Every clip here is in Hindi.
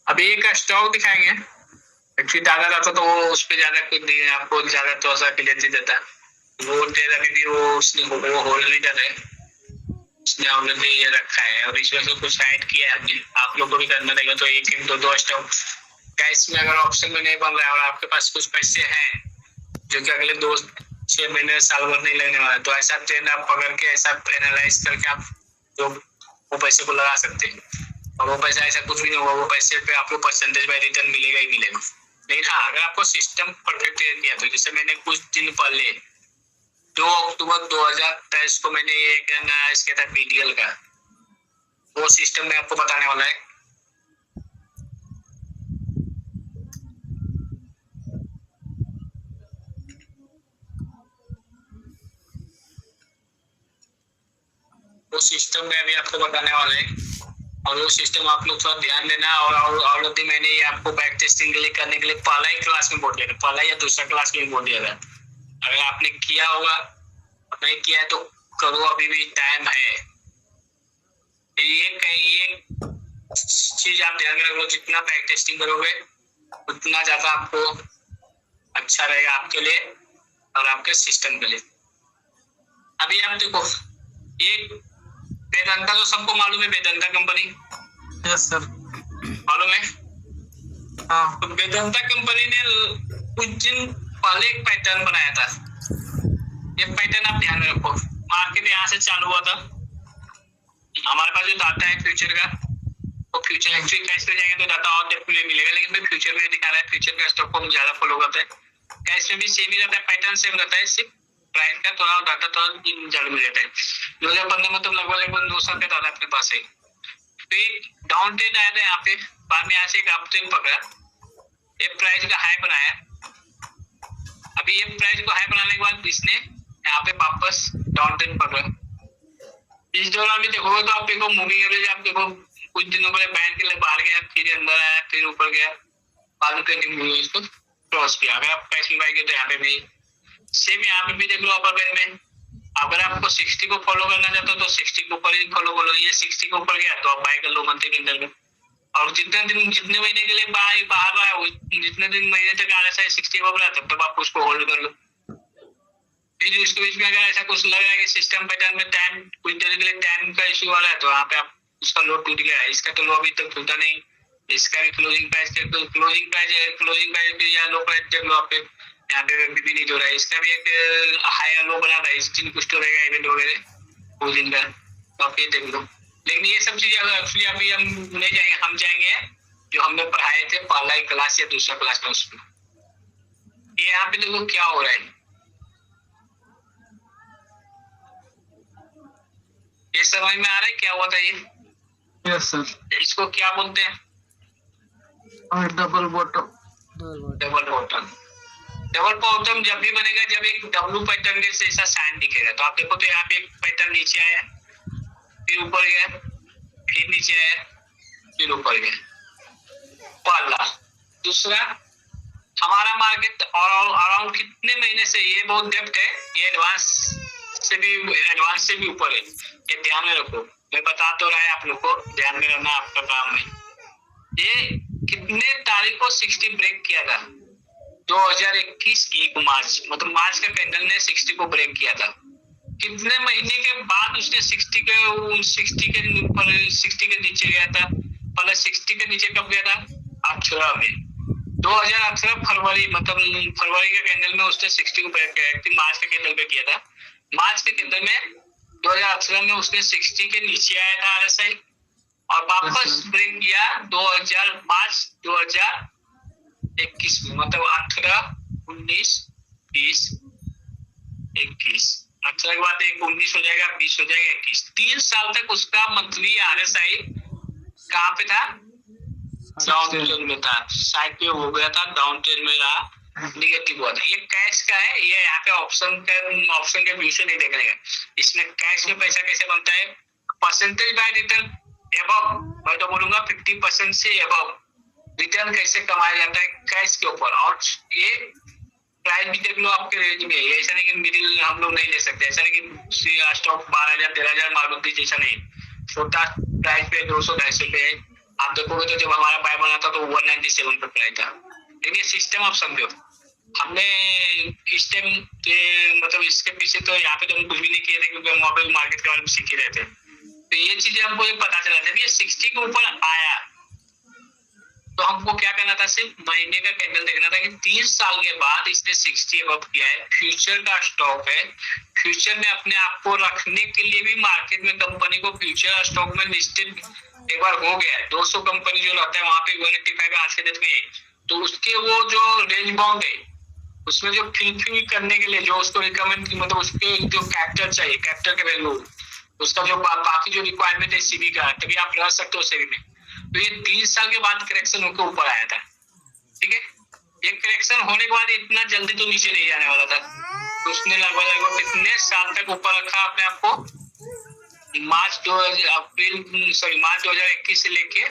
अभी एक स्टॉक दिखाएंगे। एक्चुअली ज्यादा रहता तो वो उस पे ज्यादा कुछ नहीं है, आपको ज्यादा चौसा के लिए देता। वो ट्रेड अभी भी वो उसने वो होल्ड नहीं कर रहे, उसने ऑलरेडी ये रखा है और इस वजह से कुछ ऐड किया है आपने, आप लोग को भी करना रहेगा। तो एक एक दो दो स्टॉक कैश में अगर ऑप्शन में नहीं बन रहा है और आपके पास कुछ पैसे हैं जो कि अगले 2-6 महीने साल भर नहीं लगने वाला, तो ऐसा ट्रेंड आप पकड़ के ऐसा एनालाइज करके आप जो वो पैसे को लगा सकते हैं। और वो पैसा ऐसा कुछ भी नहीं होगा, वो पैसे पे आपको परसेंटेज बाय रिटर्न मिलेगा ही मिलेगा। लेकिन हाँ, अगर आपको सिस्टम परफेक्ट किया तो जैसे मैंने कुछ दिन पहले 2 अक्टूबर 2023 को मैंने ये एनालाइज किया था बीडीएल का, वो सिस्टम में आपको बताने वाला है। वो सिस्टम में अभी आपको बताने वाले हैं और वो सिस्टम आप लोग थोड़ा ध्यान देना। और ऑलरेडी मैंने ये आपको बैक टेस्टिंग के लिए करने के लिए पहला ही क्लास में बोल दिया था, पहला या दूसरा क्लास में बोल दिया था। अगर आपने किया होगा, नहीं किया है तो करो, अभी भी टाइम है। ये चीज आप ध्यान में रख लो, जितना बैक टेस्टिंग करोगे उतना ज्यादा आपको अच्छा रहेगा आपके लिए और आपके सिस्टम के लिए। अभी आप देखो, ये वेदांता तो सबको मालूम है, वेदांता कंपनी। यस सर, मालूम है। हाँ। तो वेदांता कंपनी ने कुछ दिन पहले एक पैटर्न बनाया था। ये पैटर्न आप ध्यान में रखो, मार्केट यहाँ से चालू हुआ था, हमारे पास जो डाटा है फ्यूचर का, वो फ्यूचर एक्चुअली कैश पे जाएंगे तो डाटा और डेप्थ में मिलेगा, लेकिन मैं फ्यूचर में दिखा रहा है, फ्यूचर का स्टॉक को हम ज्यादा फॉलो करते हैं। कैश में भी सेम ही रहता है, पैटर्न सेम रहता है, सिर्फ प्राइस का थोड़ा डाटा थोड़ा ज्यादा मिल जाता है। 2015 में तो लगभग 2 साल का डाटा अपने पास है। तो एक डाउन ट्रेंड आया था यहाँ पे, बाद में यहाँ से एक अप ट्रेंड पकड़ा, ये प्राइस का हाई बनाया। अभी ये प्राइस को हाई बनाने के बाद इसने यहाँ पे वापस डाउन ट्रेंड पकड़ा। इस दौरान भी देखोगे तो आप देखो मूविंग एवरेज, आप देखो कुछ दिनों पहले बैंड के लिए बाहर गया, फिर अंदर आया, फिर ऊपर गया, बाद में ट्रेंडिंग हुई, इसको क्रॉस किया। अगर आप कैश में बाय किए तो यहाँ पे भी सेम, यहाँ पे भी देख लो अपर बैंड में। अगर आपको 60 को फॉलो करना चाहते हो तो 60 के ऊपर ही फॉलो करो, ये 60 के ऊपर गया तो आप बाय कर लो मंथली कैंडल में। और जितने महीने के लिए बाहर रहा, जितने दिन महीने तक RSI 60 को रहा, तब तक आप उसको होल्ड कर लो। फिर उसके बीच में अगर ऐसा कुछ लग रहा है कि सिस्टम पैटर्न में टाइम कुछ देर के लिए टाइम का इश्यू आ रहा है, तो वहाँ पे आप उसका लो टूट गया है, इसका तो लो अभी तक टूटा नहीं, इसका भी क्लोजिंग प्राइस पे या लो प्राइस देख लो आप, यहाँ पे अभी भी नहीं जो रहा है, इसका भी एक हाई लो बना था, इस दिन कुछ तो रहेगा इवेंट वगैरह क्लोजिंग का, तो आप ये देख लो। लेकिन ये सब चीजें एक्चुअली अभी हम नहीं जाएंगे, हम जाएंगे जो हमने पढ़ाए थे पहला ही क्लास या दूसरा क्लास में उसमें। ये यहाँ पे देखो क्या हो रहा है, ये समझ में आ रहा है क्या हुआ था ये? Yes sir. इसको क्या बोलते हैं? Double bottom. डबल बॉटम जब भी बनेगा जब एक डब्ल्यू पैटर्न के जैसा साइन दिखेगा। तो आप देखो तो यहाँ पे एक पैटर्न नीचे आया, फिर ऊपर गया, फिर नीचे आया, फिर ऊपर गया, पहला। दूसरा, हमारा मार्केट और अराउंड कितने महीने से, ये बहुत डेप्थ है, ये एडवांस से भी ऊपर है, ये ध्यान में रखो। मैं बता तो रहा है आप लोग को, ध्यान में रखना आपका काम है। ये कितने तारीख को 60 ब्रेक किया था? 2021 1 मार्च, मतलब मार्च का कैंडल ने 60 को ब्रेक किया था। कितने महीने के बाद उसने 60 के ऊपर 60 के नीचे गया था? पहले 60 के नीचे कब गया था? 18 में, 2018 फरवरी, मतलब फरवरी के कैंडल में उसने 60 को ब्रेक किया, मार्च के कैंडल पे किया था। मार्च के कैंडल में 2018 में उसने 60 के नीचे आया था RSI और वापस ब्रेक किया मार्च 2021 में, मतलब 18, 19, 20, 21, 18 के बाद 19 हो जाएगा, 20 हो जाएगा, 21, 3 साल तक उसका मंथली RSI कहाँ पे था? डाउन ट्रेंड में था, साइड पे हो गया था, डाउन ट्रेंड में रहा, निगेटिव हुआ था। ये कैश का है, ये यहाँ पे ऑप्शन के व्यू से नहीं देखने का। इसमें कैश में पैसा कैसे बनता है? परसेंटेज बाय रिटर्न एबव, मैं तो बोलूंगा 50% से एबव रिटर्न कैसे कमाया जाता है कैश के ऊपर। और ये प्राइस भी देख लो आपके रेंज में, ऐसा नहीं कि मिडिल हम लोग नहीं ले सकते, ऐसा नहीं कि स्टॉक 12,000 13,000 मारुति जैसा नहीं, छोटा प्राइस पे 200-250 पे आप देखोगे तो जब हमारा बाय बना था तो 197 पे प्राइस था। लेकिन सिस्टम आप समझो, हमने इस टाइम मतलब इसके पीछे तो यहाँ पे तो हम कुछ भी नहीं किए थे क्योंकि हम मोबाइल मार्केट के बारे में सीख ही रहे थे। तो ये चीजें हमको ये पता चला जब ये 60 के ऊपर आया तो हमको क्या करना था, सिर्फ महीने का कैंडल देखना था कि 30 साल के बाद इसने 60 अबव किया है। फ्यूचर का स्टॉक है, फ्यूचर में अपने आप को रखने के लिए भी मार्केट में कंपनी को फ्यूचर स्टॉक में लिस्टेड एक बार हो गया है। 200 कंपनी जो रहता है वहां पे 185 आज के डेट में, तो उसके वो जो रेंज बाउंड है उसमें जो फिल करने के लिए जो उसको रिकमेंड मतलब उसके जो कैपिटल चाहिए, कैपिटल के वैल्यू, उसका जो बाकी जो रिक्वायरमेंट है सीबी का, तभी आप रह सकते हो सेबी में। तो ये 3 साल के बाद करेक्शन होकर ऊपर आया था, ठीक है। ये करेक्शन होने के बाद इतना जल्दी तो नीचे नहीं जाने वाला था, तो उसने लगभग कितने साल तक ऊपर रखा अपने आप को, मार्च 2021 से लेके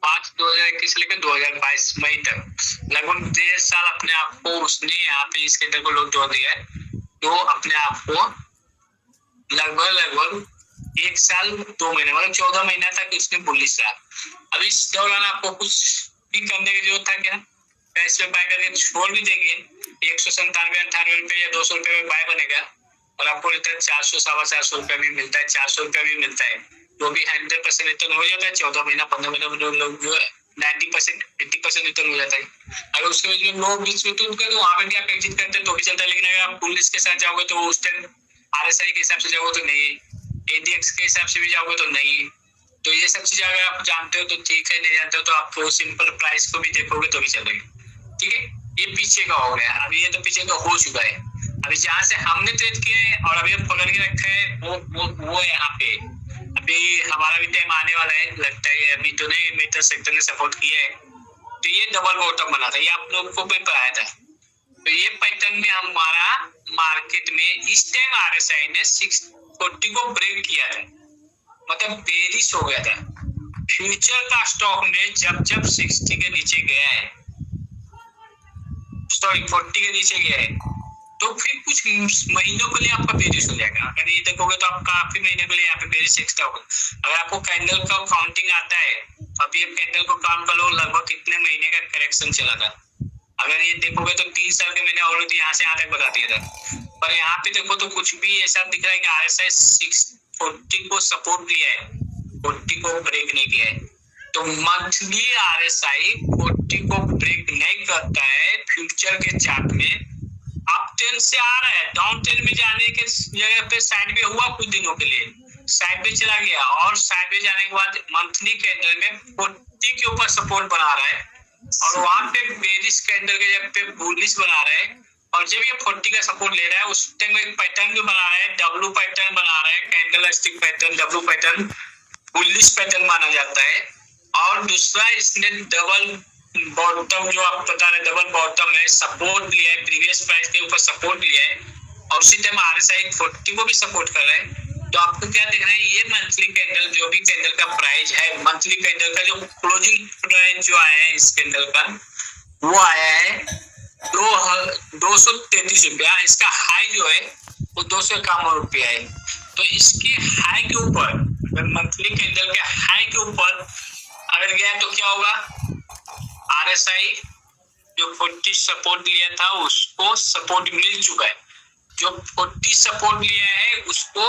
मार्च 2021 से लेकर 2022 मई तक लगभग 1.5 साल अपने आप को उसने यहाँ पे इस केंद्र को लोग जोड़ दिया है। तो अपने आप को लगभग 1 साल 2 महीने मतलब 14 महीना तक इसने बुलिश रहा। अब इस दौरान आपको कुछ भी करने की जरूरत था क्या? पैसे बाय करके छोड़ भी देंगे 197-98 रुपए या 200 रुपए में बाय बनेगा और आपको रिटर्न 400-450 रुपए भी मिलता है, 400 रुपए भी मिलता है, तो भी 100% रिटर्न हो जाता है। 14 महीना 15 महीना में लोग जो 90% 80% रिटर्न हो जाता है। अगर उसके बीच में लोग बीच में तो वहां पे आप एग्जिट करते तो भी चलता है, लेकिन अगर आप बुलिश के साथ जाओगे तो उस टाइम RSI के हिसाब से जाओगे तो नहीं, ADX के हिसाब से भी जाओगे तो नहीं। तो ये सब चीजें अगर आप जानते हो तो ठीक है, नहीं जानते हो तो आप सिंपल प्राइस को भी देखोगे तो भी चलेगा, ठीक है। ये पीछे का हो गया, अभी ये तो पीछे का हो चुका है। अभी जहाँ से हमने ट्रेड किया है और अभी पकड़ के रखा है वो यहाँ पे अभी हमारा भी टाइम आने वाला है लगता है। अभी तो नहीं, मेटल सेक्टर ने सपोर्ट किया है, तो ये डबल बॉटम बना था, ये आप लोगों को पेपर आया था। तो ये पैटर्न में हमारा मार्केट में इस टाइम RSI ने 640 को ब्रेक किया था, मतलब बेरिश हो गया था। फ्यूचर का स्टॉक ने जब 60 के नीचे गया है, सॉरी 40 के नीचे गया है, तो फिर कुछ महीनों के लिए आपका बेरिश हो जाएगा। अगर ये देखोगे तो आप काफी महीनों के लिए यहाँ पे बेरिश एक्स्ट्रा होगा। अगर आपको कैंडल का काउंटिंग आता है तो अभी कैंडल को काउंट कर लो लगभग कितने महीने का करेक्शन चला था। अगर ये देखोगे तो 3 साल के मैंने ऑलरेडी यहाँ से यहाँ तक बता दिया था, पर यहाँ पे देखो तो कुछ भी ऐसा दिख रहा है कि RSI 640 को सपोर्ट दिया है, 40 को ब्रेक नहीं किया है। तो मंथली RSI 40 को ब्रेक नहीं करता है फ्यूचर के चार्ट में। अप ट्रेंड से आ रहा है, डाउन ट्रेंड में जाने के जगह पे साइड में हुआ कुछ दिनों के लिए, साइड में चला गया और साइड में जाने के बाद मंथली कैंडल में 40 के ऊपर सपोर्ट बना रहा है और वहां पे बेरिश कैंडल के जगह पे बुलिश बना रहा है। और जब ये 40 का सपोर्ट ले रहा है उस टाइम एक पैटर्न भी बना रहा है, डब्ल्यू पैटर्न बना रहा है, candle stick pattern, W pattern bullish pattern माना जाता है। और दूसरा इसने डबल बॉटम जो आप बता रहे डबल बॉटम है, सपोर्ट लिया है, प्रीवियस प्राइस के ऊपर सपोर्ट लिया है और उसी टाइम RSI 40 को भी सपोर्ट कर रहा है। तो आपको क्या देखना है, ये मंथली कैंडल जो भी कैंडल का प्राइस है, मंथली कैंडल का जो क्लोजिंग प्राइस जो आया है इस कैंडल का वो आया है 233 रुपया। इसका हाई जो है वो 251 रुपया है। तो इसके हाई के ऊपर अगर मंथली कैंडल के हाई के ऊपर अगर गया तो क्या होगा, RSI जो 40 सपोर्ट लिया था उसको सपोर्ट मिल चुका है, जो 40 सपोर्ट लिया है उसको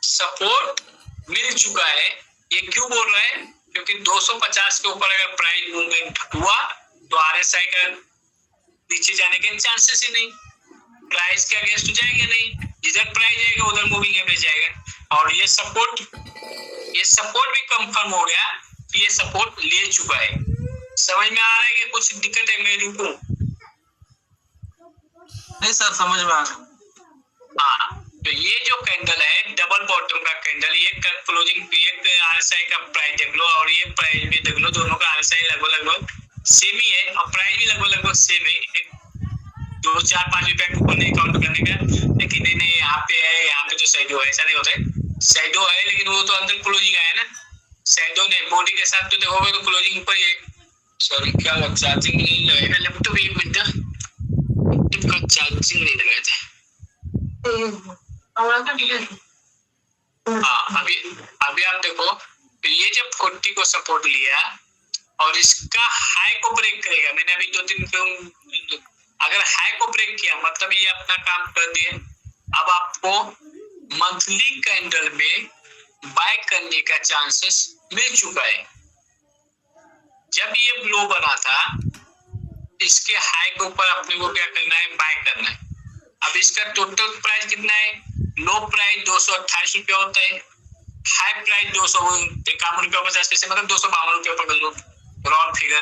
सपोर्ट मिल चुका है। ये क्यों बोल रहा है, क्योंकि 250 के ऊपर अगर प्राइस मूवमेंट हुआ तो RSI का नीचे जाने के चांसेस ही नहीं, प्राइस के अगेंस्ट जाएगा नहीं, जिधर प्राइस जाएगा उधर मूविंग एवरेज जाएगा। और ये सपोर्ट भी कंफर्म हो गया कि ये सपोर्ट ले चुका है। समझ में आ रहा है कि कुछ दिक्कत है, मैं रुकूं? नहीं सर, समझ में आ रहा। हाँ, तो ये जो कैंडल है डबल बॉटम का कैंडल, ये क्लोजिंग RSI का प्राइस देख लो और ये प्राइस भी देख लो, दोनों का RSI लगभग सेम ही है और प्राइस भी लगभग सेम है। 2-4-5 रुपए के ऊपर नहीं काउंट करने का, लेकिन नहीं यहाँ पे है, यहाँ पे तो सैडो है, ऐसा नहीं होता है, सैडो है लेकिन वो तो अंदर क्लोजिंग आया ना, सैडो ने बॉडी के साथ तो देखोगे तो क्लोजिंग ऊपर ही है। सॉरी क्या चार्जिंग नहीं लगेगा लैपटॉप, एक मिनट लैपटॉप का चार्जिंग नहीं लगाया था। हाँ, अभी आप देखो तो ये जब 40 को सपोर्ट लिया और इसका हाई को ब्रेक करेगा, मैंने अभी 2-3 अगर हाई को ब्रेक किया मतलब ये अपना काम कर दिए। अब आपको मंथली कैंडल में बाय करने का चांसेस मिल चुका है। जब ये लो बना था इसके हाई के ऊपर अपने को क्या करना है, बाय करना है। अब इसका टोटल प्राइस कितना है, लो प्राइस 228 रुपया होता है, हाई प्राइस 251 रुपया 50 पैसे, मतलब 252 रुपया पकड़ लो राउंड फिगर।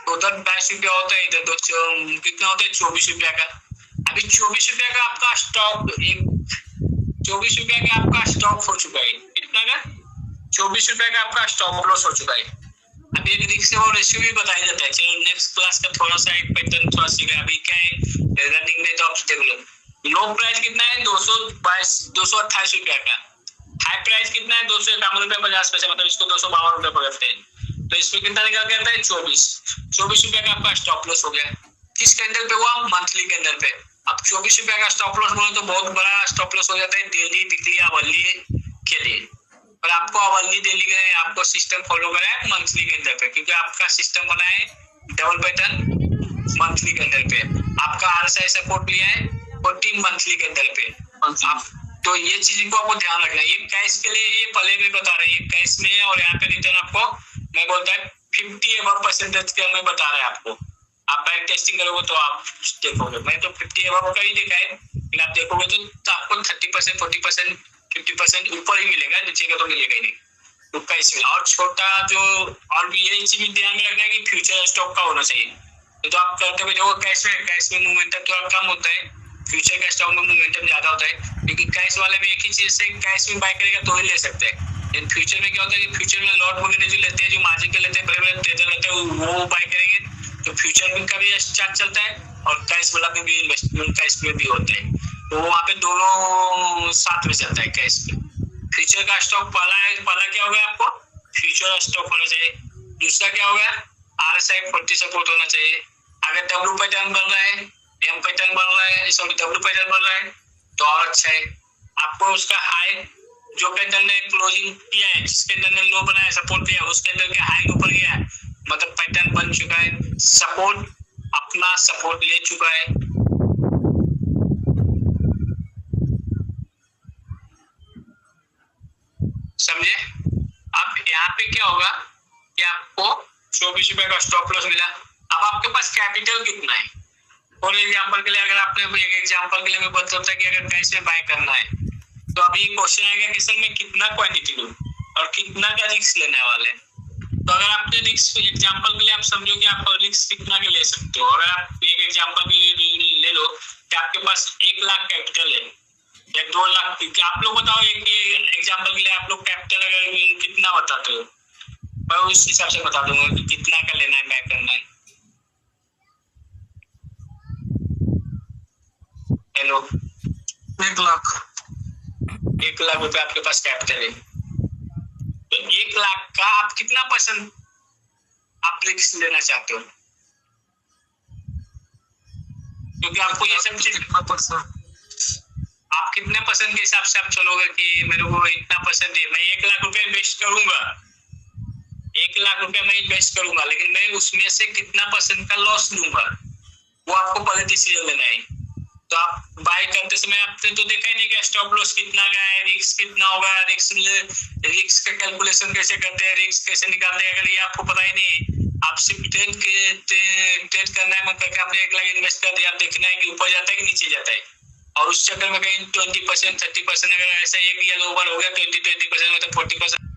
टोटल 22 रुपया होता है, इधर कितना होता है 24 रुपया का। अभी 24 रुपया का आपका स्टॉक 24 रुपया का आपका स्टॉक हो चुका है। कितना का 24 रुपया का आपका स्टॉप लॉस हो चुका है। अब एक रिस्क और रेशियो भी बताया जाता है। चलो नेक्स्ट क्लास का थोड़ा सा एक पैटर्न थोड़ा सीखा। अभी क्या है रनिंग में तो आप देख लो, लो प्राइस कितना है 228 रुपया का, हाई प्राइस कितना है 251 रुपया 50 पैसे, मतलब इसको 252 रुपया पकड़ते हैं। तो इसमें कितना निकल के आता है 24 रुपया का आपका स्टॉप लॉस हो गया। किस कैंडल पे हुआ, मंथली कैंडल पे। अब 24 रुपया का स्टॉप लॉस बोले तो बहुत बड़ा स्टॉप लॉस हो जाता है डेली वीकली आवरली के लिए। और आपको आवरली डेली का आपको सिस्टम फॉलो करना है मंथली कैंडल पे, क्योंकि आपका सिस्टम बना है डबल पैटर्न मंथली कैंडल पे। आपका आरएसआई सपोर्ट लिया है 40 मंथली कैंडल पे। आप तो ये चीज को आपको ध्यान रखना है। ये कैश के लिए ये पहले में बता रहे हैं, कैश में और यहाँ पे रिटर्न आपको मैं बोलता है 50% के मैं बता रहा है आपको। आप बैक टेस्टिंग करोगे तो आप देखोगे, मैं तो 50 का ही देखा है, लेकिन आप देखोगे तो आपको 30% 40% 50% ऊपर ही मिलेगा, नीचे का तो मिलेगा ही नहीं। तो कैश में और छोटा जो, और भी यही चीज ध्यान में रखना है कि फ्यूचर स्टॉक का होना चाहिए। तो आप करते हुए देखो कैश में मोमेंटम थोड़ा कम होता है, फ्यूचर का स्टॉक में मोमेंटम ज्यादा होता है। क्योंकि कैश वाले में एक ही चीज से कैश में बाय करेगा तो ही ले सकते हैं, लेकिन फ्यूचर में क्या होता है कि फ्यूचर में लॉट वगैरह जो लेते हैं, जो मार्जिन के लेते हैं, बड़े बड़े ट्रेडर रहते हैं, वो बाय करेंगे तो फ्यूचर में का भी चार्ट चलता है और कैश वाला में भी इन्वेस्टमेंट कैश में भी होते हैं। तो वहाँ पे दोनों साथ में चलता है कैश में। फ्यूचर का स्टॉक पहला क्या हो गया, आपको फ्यूचर स्टॉक होना चाहिए। दूसरा क्या हो गया, आरएसआई 40 सपोर्ट होना चाहिए। अगर डब्ल्यू पैटर्न बन रहा है, एम पैटर्न बन रहा है, सॉरी डब्ल्यू पैटर्न बन रहा है तो और अच्छा है। आपको उसका हाई जो कैंडल ने क्लोजिंग किया है, जिस कैंडल ने लो बनाया सपोर्ट दिया, उस कैंडल के हाई के ऊपर गया, मतलब पैटर्न बन चुका है, सपोर्ट अपना सपोर्ट ले चुका है। समझे। अब यहाँ पे क्या होगा कि आपको 24 रुपए का स्टॉप लॉस मिला। अब आपके पास कैपिटल कितना है, फॉर एग्जाम्पल के लिए अगर आपने एक एग्जाम्पल के लिए मैं बता सकता कि अगर कैश में बाय करना है तो अभी क्वेश्चन आएगा कि सर मैं कितना क्वांटिटी लूं और कितना का रिस्क लेने वाले। तो अगर आपने रिस्क एग्जाम्पल के लिए आप समझो कि आप रिस्क कितना के ले सकते हो। अगर आप एक एग्जाम्पल के लिए ले लो कि आपके पास 1 लाख कैपिटल है या 2 लाख, क्या आप लोग बताओ एक एग्जाम्पल के लिए आप लोग कैपिटल अगर कितना बताते हो, मैं उस हिसाब से बता दूंगा कि कितना का लेना है, बाय करना है। हेलो, 1 लाख 1 लाख रुपए आपके पास कैपिटल है, तो 1 लाख का आप कितना परसेंट आप रिस्क लेना चाहते हो, क्योंकि आपको ये सब चीज आप कितने परसेंट के हिसाब से आप चलोगे कि मेरे को इतना परसेंट है, मैं 1 लाख रुपए इन्वेस्ट करूंगा, 1 लाख रुपया मैं इन्वेस्ट करूंगा, लेकिन मैं उसमें से कितना परसेंट का लॉस लूंगा वो आपको पहले डिसीजन लेना है। तो आप बाय करते समय आपने तो देखा ही नहीं कि स्टॉप लॉस कितना का है, रिस्क कितना होगा, रिस्क का कैलकुलेशन कैसे करते हैं, रिस्क कैसे निकालते हैं, अगर ये आपको पता ही नहीं, आप सिर्फ ट्रेड करना है मतलब आपने 1 लाख इन्वेस्ट कर दिया, आप देखना है कि ऊपर जाता है कि नीचे जाता है, और उस चक्कर में कहीं 20% 30% अगर ऐसा ये कि ओवर हो गया 20% मतलब 40%